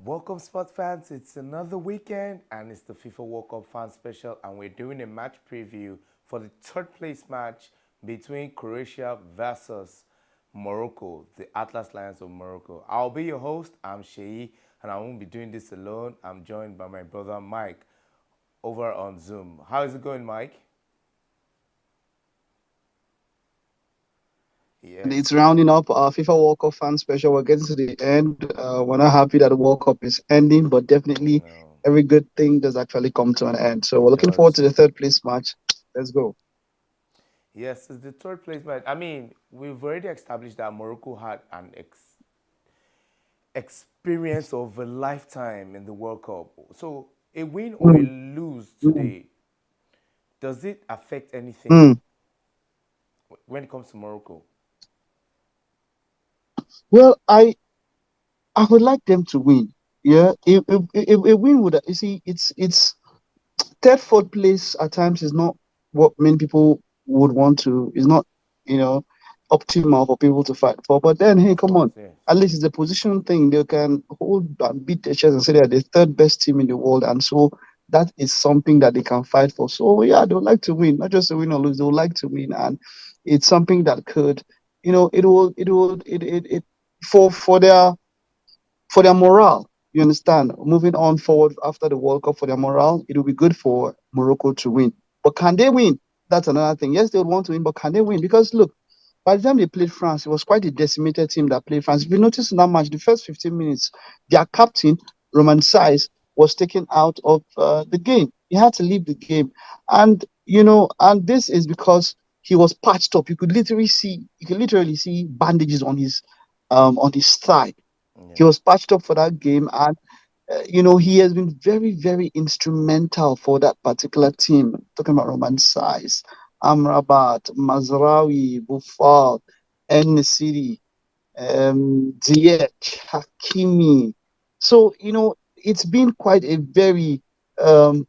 Welcome, sports fans. It's another weekend and it's the FIFA World Cup fan special, and we're doing a match preview for the third place match between Croatia versus Morocco, the Atlas Lions of Morocco. I'll be your host. I'm Sheyi, and I won't be doing this alone. I'm joined by my brother Mike over on Zoom. How is it going, Mike? And it's Yes. rounding up our FIFA World Cup fan special. We're getting to the end. We're not happy that the World Cup is ending, but definitely No, every good thing does actually come to an end. So we're it looking forward does. to the third place match. Let's go. Yes, it's the third place match. I mean, we've already established that Morocco had an experience of a lifetime in the World Cup. So a win or a Mm, lose mm, today, does it affect anything mm. when it comes to Morocco? Well, I would like them to win. Yeah, if a win would you see it's third, fourth place at times is not what many people would want to. Is not you know optimal for people to fight for. But then, hey, Of come course, on. yes. At least it's a position thing. They can hold and beat their chest and say they're the third best team in the world, and so that is something that they can fight for. So yeah, they would like to win, not just to win or lose. They would like to win, and it's something that could, it for their morale. You understand? Moving on forward after the World Cup for their morale, it will be good for Morocco to win. But can they win? That's another thing. Yes, they would want to win, but can they win? Because look, by the time they played France, it was quite a decimated team that played France. If you notice in that match, the first 15 minutes, their captain, Roman Saiz, was taken out of the game. He had to leave the game. And this is because he was patched up. You could literally see bandages on his thigh. He Yeah. was patched up for that game, and he has been very, very instrumental for that particular team. Talking about Roman Saiz, Amrabat, Mazraoui, Buffal, En-Nesyri, Ziyech, Hakimi. So, it's been quite a very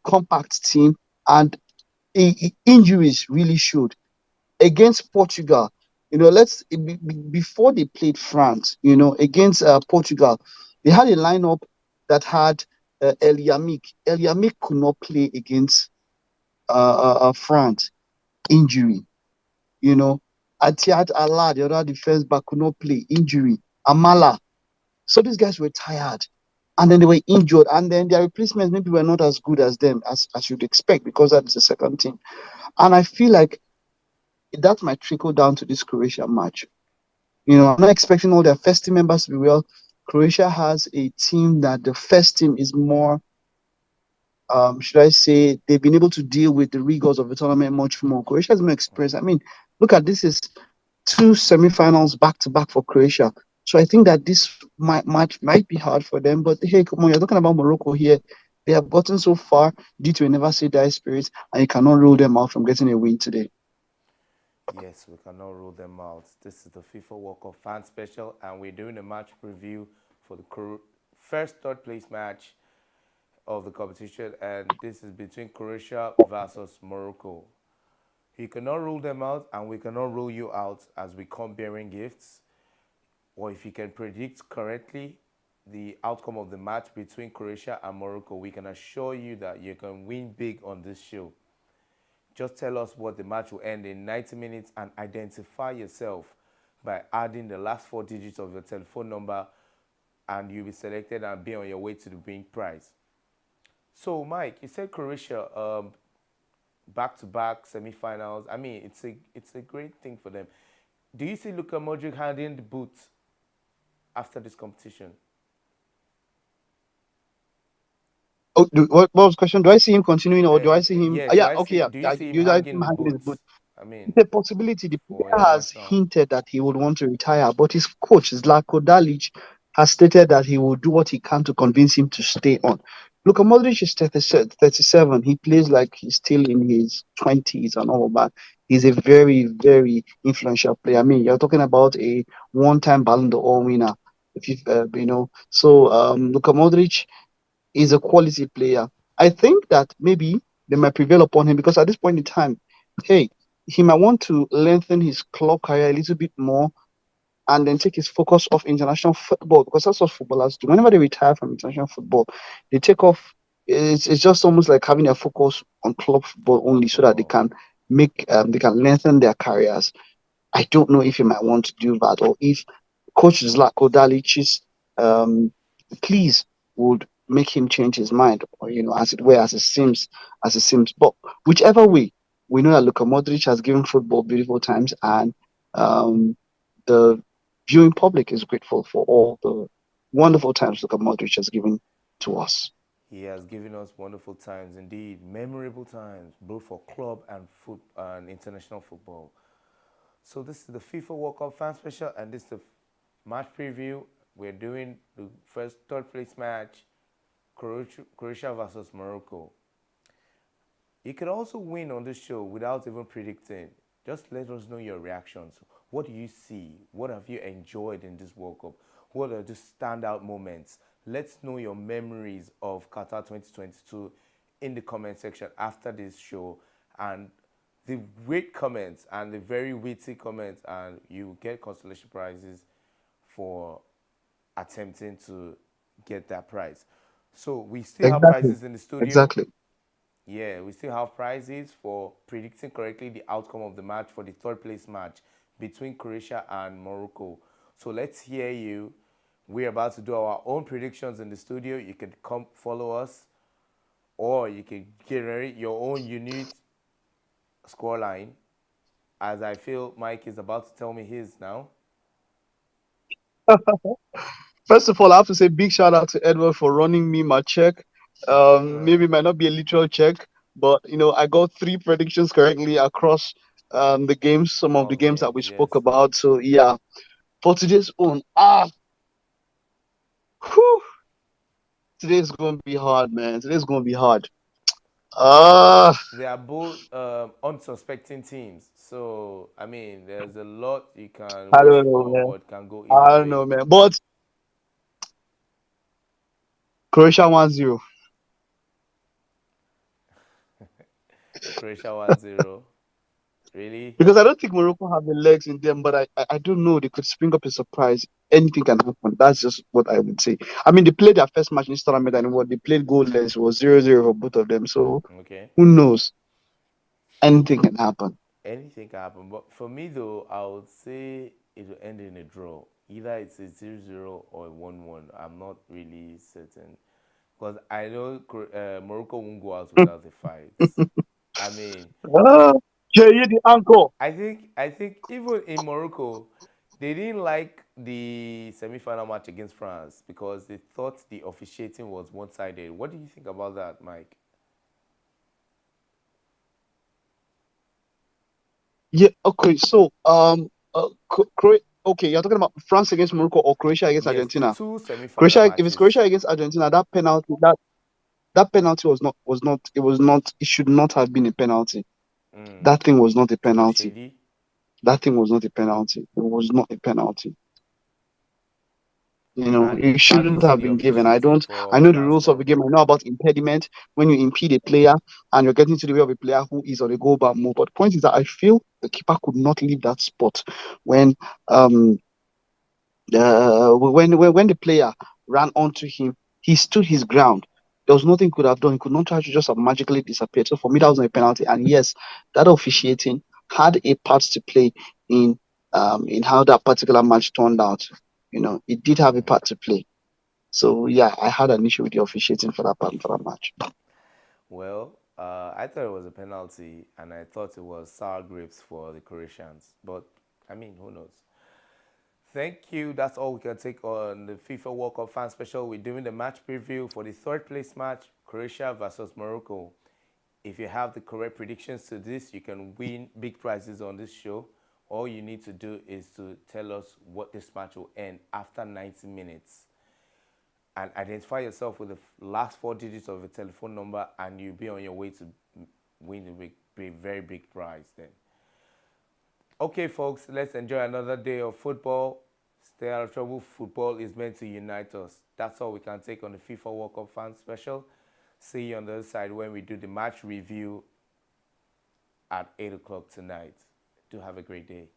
compact team, and injuries really showed against Portugal. Before they played France, against Portugal, they had a lineup that had El Yamik. El Yamik could not play against France, injury. You know, Atiat Allah, the other defense back, could not play, injury. Amala. So these guys were tired, and then they were injured, and then their replacements maybe were not as good as them as you'd expect because that is the second team. And I feel like that might trickle down to this Croatia match. I'm not expecting all their first team members to be well. Croatia has a team that the first team is more, should I say, they've been able to deal with the rigors of the tournament much more. Croatia has more experience. I mean, look at this is two semifinals back to back for Croatia. So I think that this match might be hard for them. But hey, come on, you're talking about Morocco here. They have gotten so far due to a never say die spirit, and you cannot rule them out from getting a win today. Yes, we cannot rule them out. This is the FIFA World Cup fan special, and we're doing a match preview for the first third place match of the competition, and this is between Croatia versus Morocco. You cannot rule them out, and we cannot rule you out as we come bearing gifts. Or if you can predict correctly the outcome of the match between Croatia and Morocco, we can assure you that you can win big on this show. Just tell us what the match will end in 90 minutes and identify yourself by adding the last four digits of your telephone number, and you'll be selected and be on your way to the big prize. So, Mike, you said Croatia back-to-back semi-finals. I mean, it's a great thing for them. Do you see Luka Modric handing the boot after this competition? Oh, what was the question? Do I see him continuing or do I see him? Yes. Yeah, okay, yeah, Do you yeah. see him You guys see hanging him the hanging his boot? boot. I mean, It's a possibility. The for player has international. hinted that he would want to retire, but his coach, Zlatko Dalic, has stated that he will do what he can to convince him to stay on. Luka Modric is 37. He plays like he's still in his 20s and all of that. He's a very, very influential player. I mean, you're talking about a one-time Ballon d'Or winner. If you Luka Modric is a quality player. I think that maybe they might prevail upon him because at this point in time, hey, he might want to lengthen his club career a little bit more and then take his focus off international football, because that's what footballers do. Whenever they retire from international football, they take off. It's just almost like having a focus on club football On only, so that football. they can lengthen their careers. I don't know if he might want to do that, or if Coach Zlatko Dalic's um, please would make him change his mind, or as it were, as it seems. But whichever way, we know that Luka Modric has given football beautiful times, and um, the viewing public is grateful for all the wonderful times Luka Modric has given to us. He has given us wonderful times, indeed, memorable times, both for club and foot and international football. So this is the FIFA World Cup fan special, and this is the match preview. We're doing the first third place match, Croatia versus Morocco. You could also win on this show without even predicting. Just let us know your reactions. What do you see? What have you enjoyed in this World Cup? What are the standout moments? Let's know your memories of Qatar 2022 in the comment section after this show. And the great comments and the very witty comments, and you get consolation prizes for attempting to get that prize. So we still have Exactly. prizes in the studio. Exactly. Yeah, we still have prizes for predicting correctly the outcome of the match for the third place match between Croatia and Morocco. So let's hear you. We're about to do our own predictions in the studio. You can come follow us, or you can generate your own unique scoreline. As I feel Mike is about to tell me his now. First of all, I have to say big shout out to Edward for running me my check. Maybe it might not be a literal check, but I got three predictions correctly across the games, some of the All games that we games, spoke yes. about. So yeah, for today's own, whew, today's gonna be hard, man. Today's gonna be hard. Ah, They are both unsuspecting teams. So, I mean, there's a lot you can I wish don't know, for, man. but can go either I don't way. know, man. But Croatia 1-0, Croatia 1-0. Really? because I don't think Morocco have the legs in them, but I don't know. They could spring up a surprise. Anything can happen. That's just what I would say. I mean, they played their first match in this tournament, and what they played goalless, was 0-0 for both of them. So Okay. who knows? Anything can happen. Anything can happen. But for me, though, I would say it will end in a draw. Either it's a 0-0 or a 1-1. I'm not really certain. Because I know Morocco won't go out without a fight. I mean, Ah, Jay, the anchor. I think even in Morocco, they didn't like the semi-final match against France because they thought the officiating was one-sided. What do you think about that, Mike? Yeah. Okay. So okay, you're talking about France against Morocco or Croatia against Yes, the Argentina. two semi-final Croatia. If it's matches. Croatia against Argentina, that penalty was not. It should not have been a penalty. That thing was not a It was penalty. shady. That thing was not a penalty. It was not a penalty. And It how do you shouldn't see have the been given. officiating I for know the France rules of the then? game. I know about impediment when you impede a player and you're getting to the way of a player who is on a go back move. But the point is that I feel the keeper could not leave that spot when um when the player ran onto him. He stood his ground. There was nothing he could have done. He could not try to just have magically disappeared. So for me, that was not a penalty. And yes, that officiating had a part to play in in how that particular match turned out. It did have a part to play. So yeah, I had an issue with the officiating for that match. Well, I thought it was a penalty, and I thought it was sour grapes for the Croatians. But I mean, who knows? Thank you. That's all we can take on the FIFA World Cup fan special. We're doing the match preview for the third place match, Croatia versus Morocco. If you have the correct predictions to this, you can win big prizes on this show. All you need to do is to tell us what this match will end after 90 minutes and identify yourself with the last four digits of a telephone number, and you'll be on your way to win a very big prize then. Okay, folks, let's enjoy another day of football. Stay out of trouble. Football is meant to unite us. That's all we can take on the FIFA World Cup fan special. See you on the other side when we do the match review at 8 o'clock tonight. Do have a great day.